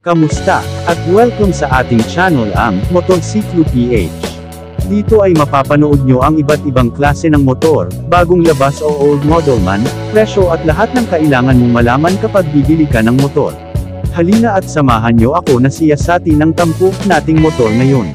Kamusta? At welcome sa ating channel ang Motorsiklo PH. Dito ay mapapanood nyo ang iba't ibang klase ng motor, bagong labas o old model man, presyo at lahat ng kailangan mong malaman kapag bibili ka ng motor. Halina at samahan nyo ako na siyasatin ang tampok nating motor ngayon.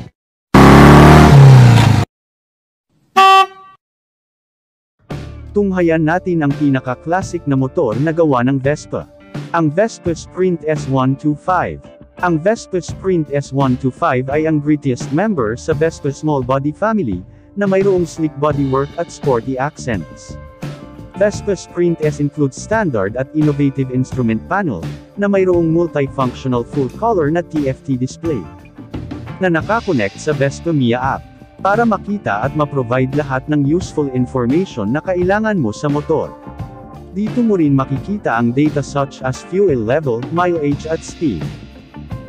Tunghayan natin ang pinaka-classic na motor na gawa ng Vespa. Ang Vespa Sprint S125. Ang Vespa Sprint S125 ay ang grittiest member sa Vespa small body family, na mayroong sleek bodywork at sporty accents. Vespa Sprint S includes standard at innovative instrument panel, na mayroong multifunctional full-color na TFT display, na nakakonect sa Vespa Mia app, para makita at ma-provide lahat ng useful information na kailangan mo sa motor. Dito mo rin makikita ang data such as fuel level, mileage at speed.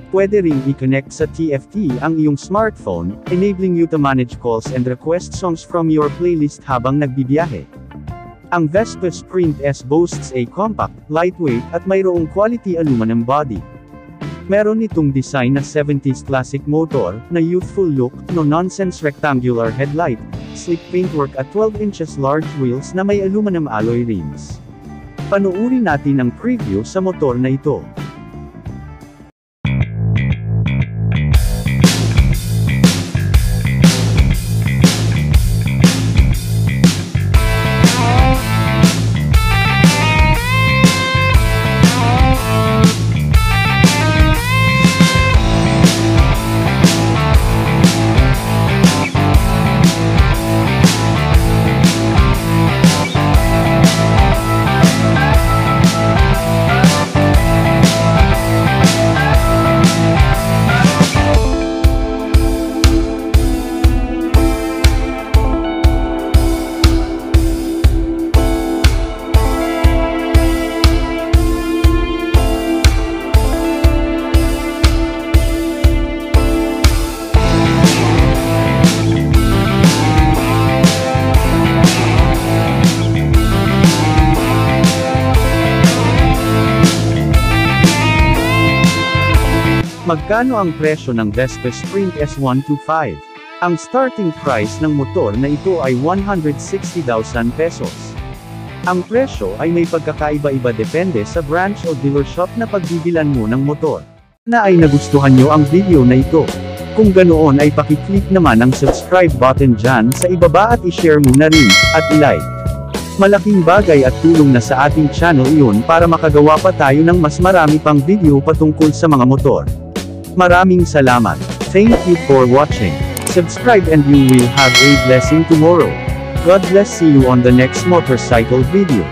Pwede ring i-connect sa TFT ang iyong smartphone, enabling you to manage calls and request songs from your playlist habang nagbibiyahe. Ang Vespa Sprint S boasts a compact, lightweight at mayroong quality aluminum body. Meron itong design na 70s classic motor, na youthful look, no-nonsense rectangular headlight, sleek paintwork at 12 inches large wheels na may aluminum alloy rims. Panuuri natin ang preview sa motor na ito. Magkano ang presyo ng Vespa Sprint S125? Ang starting price ng motor na ito ay 160,000 pesos. Ang presyo ay may pagkakaiba-iba depende sa branch o dealership na pagbibilan mo ng motor. Na ay nagustuhan nyo ang video na ito. Kung ganoon ay pakiclick naman ang subscribe button dyan sa ibaba at i-share mo na rin, at i-like. Malaking bagay at tulong na sa ating channel iyon para makagawa pa tayo ng mas marami pang video patungkol sa mga motor. Maraming salamat. Thank you for watching. Subscribe and you will have a blessing tomorrow. God bless. See you on the next motorcycle video.